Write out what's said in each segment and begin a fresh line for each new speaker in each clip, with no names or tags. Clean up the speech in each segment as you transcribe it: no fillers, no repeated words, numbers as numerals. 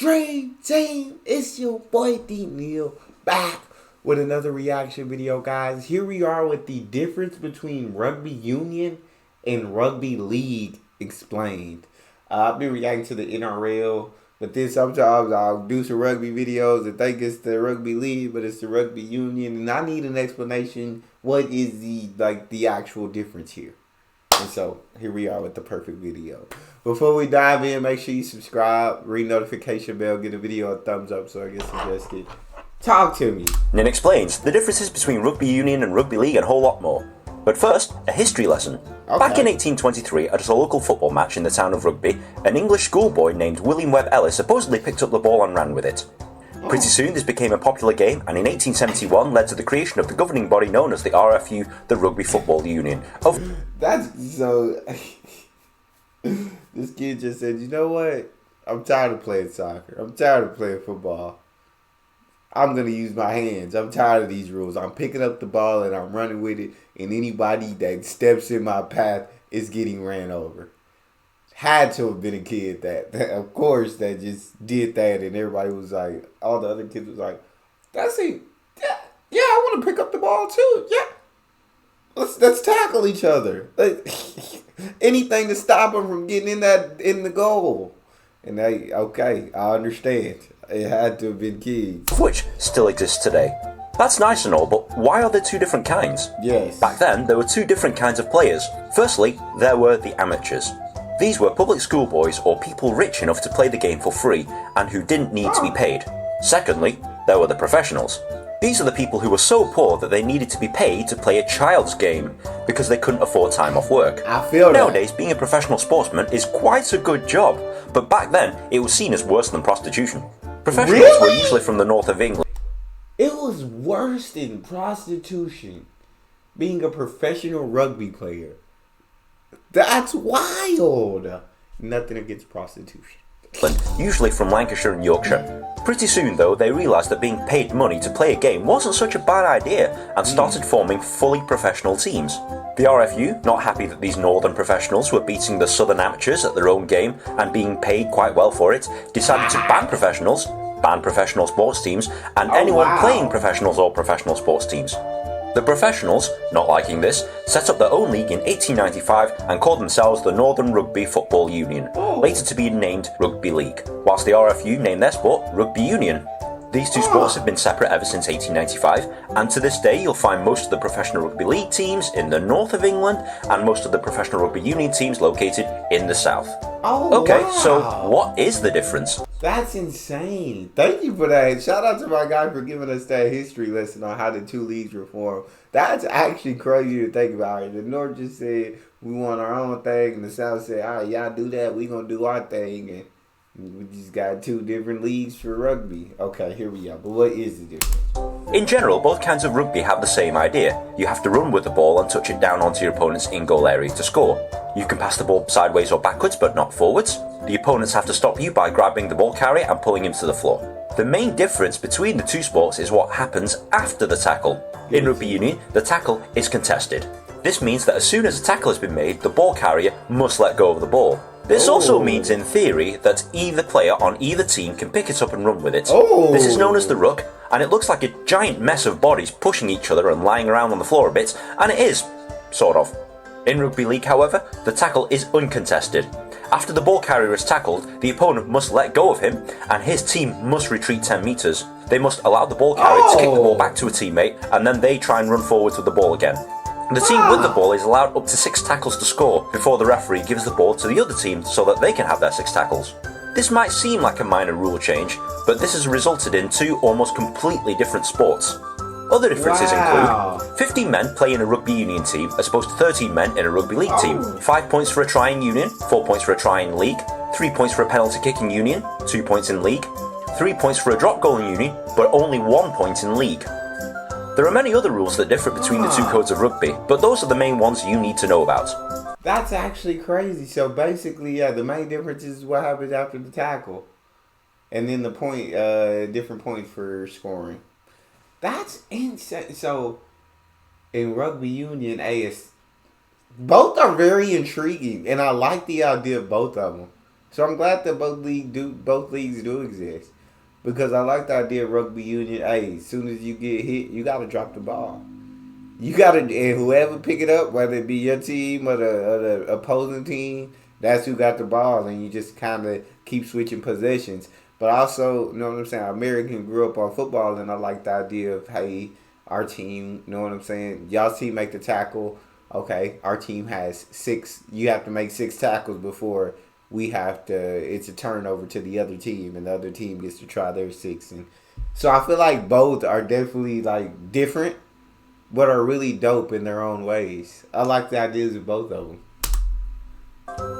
Dream Team, it's your boy Neal back with another reaction video, guys. Here we are with the difference between rugby union and rugby league explained. I've been reacting to the NRL, but then sometimes I'll do some rugby videos and think it's the rugby league, but it's the rugby union, and I need an explanation. What is the actual difference here? And so here we are with the perfect video. Before we dive in, make sure you subscribe, ring notification bell, get a video a thumbs up so I get suggested. Talk to me.
Neal explains the differences between rugby union and rugby league and a whole lot more. But first, a history lesson.
Okay.
Back in 1823, at a local football match in the town of Rugby, an English schoolboy named William Webb Ellis supposedly picked up the ball and ran with it. Pretty soon this became a popular game, and in 1871 led to the creation of the governing body known as the RFU, the Rugby Football Union.
That's so... This kid just said, you know what? I'm tired of playing soccer. I'm tired of playing football. I'm going to use my hands. I'm tired of these rules. I'm picking up the ball and I'm running with it, and anybody that steps in my path is getting ran over. Had to have been a kid that of course, that just did that, and everybody was like, all the other kids was like, that's it. Yeah, I want to pick up the ball too. Yeah. Let's tackle each other. Anything to stop them from getting in the goal. And okay, I understand. It had to have been kids.
Which still exists today. That's nice and all, but why are there two different kinds?
Yes.
Back then, there were two different kinds of players. Firstly, there were the amateurs. These were public school boys or people rich enough to play the game for free and who didn't need to be paid. Secondly, there were the professionals. These are the people who were so poor that they needed to be paid to play a child's game because they couldn't afford time off work.
I feel that.
Nowadays, being a professional sportsman is quite a good job, but back then, it was seen as worse than prostitution. Professionals were usually from the north of England.
It was worse than prostitution, being a professional rugby player. That's wild. Nothing against prostitution.
Usually from Lancashire and Yorkshire. Pretty soon though, they realised that being paid money to play a game wasn't such a bad idea and started forming fully professional teams. The RFU, not happy that these northern professionals were beating the southern amateurs at their own game and being paid quite well for it, decided to ban professional sports teams and anyone playing professionals or professional sports teams. The professionals, not liking this, set up their own league in 1895 and called themselves the Northern Rugby Football Union, later to be named Rugby League, whilst the RFU named their sport Rugby Union. These two sports have been separate ever since 1895, and to this day you'll find most of the professional rugby league teams in the north of England and most of the professional rugby union teams located in the south. So what is the difference?
That's insane. Thank you for that. Shout out to my guy for giving us that history lesson on how the two leagues were formed. That's actually crazy to think about. The North just said we want our own thing, and the South said, all right, y'all do that, we gonna do our thing, and we just got two different leagues for rugby. Okay, here we are. But what is the difference?
In general, both kinds of rugby have the same idea. You have to run with the ball and touch it down onto your opponent's in-goal area to score. You can pass the ball sideways or backwards, but not forwards. The opponents have to stop you by grabbing the ball carrier and pulling him to the floor. The main difference between the two sports is what happens after the tackle. In rugby union, the tackle is contested. This means that as soon as a tackle has been made, the ball carrier must let go of the ball. This also means, in theory, that either player on either team can pick it up and run with it. This is known as the ruck, and it looks like a giant mess of bodies pushing each other and lying around on the floor a bit, and it is, sort of. In rugby league, however, the tackle is uncontested. After the ball carrier is tackled, the opponent must let go of him, and his team must retreat 10 metres. They must allow the ball carrier to kick the ball back to a teammate, and then they try and run forwards with the ball again. The team with the ball is allowed up to 6 tackles to score before the referee gives the ball to the other team so that they can have their 6 tackles. This might seem like a minor rule change, but this has resulted in two almost completely different sports. Other differences include 15 men play in a rugby union team as opposed to 13 men in a rugby league team, 5 points for a trying union, 4 points for a trying league, 3 points for a penalty kicking union, 2 points in league, 3 points for a drop goal union, but only 1 point in league. There are many other rules that differ between the two codes of rugby, but those are the main ones you need to know about.
That's actually crazy. So basically, yeah, the main difference is what happens after the tackle. And then the point, different points for scoring. That's insane. So, in rugby union, both are very intriguing, and I like the idea of both of them. So I'm glad that both leagues do exist. Because I like the idea of rugby union. Hey, as soon as you get hit, you gotta drop the ball. You gotta, and whoever pick it up, whether it be your team or the opposing team, that's who got the ball, and you just kind of keep switching possessions. But also, you know what I'm saying? American grew up on football, and I like the idea of, hey, our team, you know what I'm saying? Y'all's team make the tackle. Okay, our team has six. You have to make six tackles before we have to. It's a turnover to the other team, and the other team gets to try their six. And so I feel like both are definitely like different, but are really dope in their own ways. I like the ideas of both of them.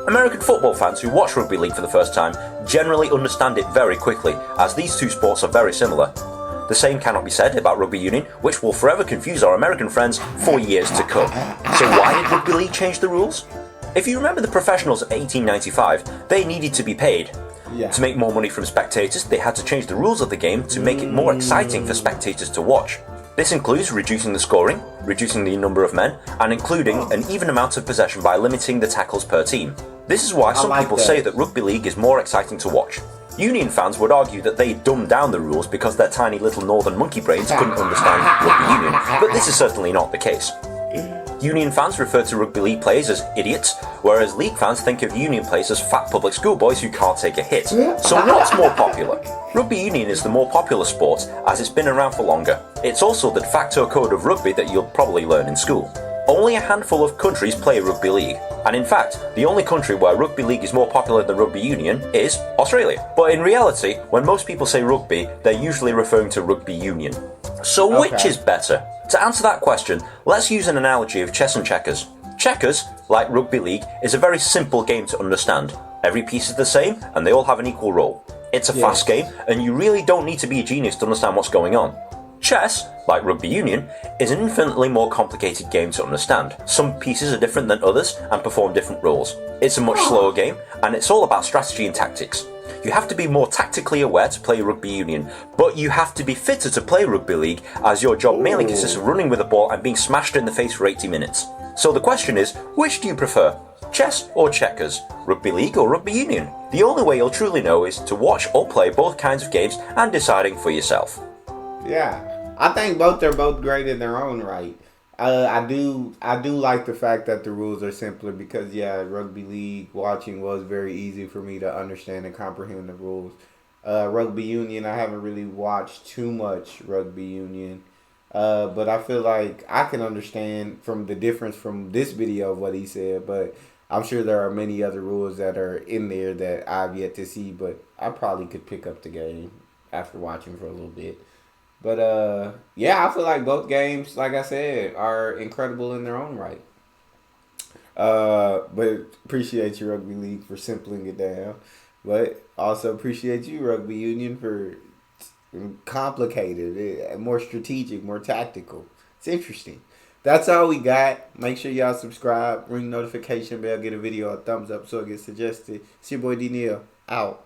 American football fans who watch rugby league for the first time generally understand it very quickly, as these two sports are very similar. The same cannot be said about rugby union, which will forever confuse our American friends for years to come. So why did rugby league change the rules? If you remember the professionals of 1895, they needed to be paid.
Yeah.
To make more money from spectators, they had to change the rules of the game to make it more exciting for spectators to watch. This includes reducing the scoring, reducing the number of men, and including an even amount of possession by limiting the tackles per team. This is why some people say that rugby league is more exciting to watch. Union fans would argue that they dumbed down the rules because their tiny little northern monkey brains couldn't understand rugby union, but this is certainly not the case. Union fans refer to rugby league players as idiots, whereas league fans think of union players as fat public school boys who can't take a hit. So what's more popular? Rugby union is the more popular sport as it's been around for longer. It's also the de facto code of rugby that you'll probably learn in school. Only a handful of countries play rugby league, and in fact, the only country where rugby league is more popular than rugby union is Australia. But in reality, when most people say rugby, they're usually referring to rugby union. So which is better? To answer that question, let's use an analogy of chess and checkers. Checkers, like rugby league, is a very simple game to understand. Every piece is the same, and they all have an equal role. It's a fast game, and you really don't need to be a genius to understand what's going on. Chess, like rugby union, is an infinitely more complicated game to understand. Some pieces are different than others and perform different roles. It's a much slower game, and it's all about strategy and tactics. You have to be more tactically aware to play rugby union, but you have to be fitter to play rugby league, as your job mainly consists of running with the ball and being smashed in the face for 80 minutes. So the question is, which do you prefer? Chess or checkers? Rugby league or rugby union? The only way you'll truly know is to watch or play both kinds of games and deciding for yourself.
Yeah. I think they're both great in their own right. I do like the fact that the rules are simpler because rugby league watching was very easy for me to understand and comprehend the rules. Rugby union, I haven't really watched too much rugby union, but I feel like I can understand from the difference from this video of what he said. But I'm sure there are many other rules that are in there that I've yet to see. But I probably could pick up the game after watching for a little bit. But, I feel like both games, like I said, are incredible in their own right. But appreciate you, Rugby League, for simpling it down. But also appreciate you, Rugby Union, for complicated, more strategic, more tactical. It's interesting. That's all we got. Make sure y'all subscribe, ring notification bell, get a video a thumbs up so it gets suggested. It's your boy D Neal, out.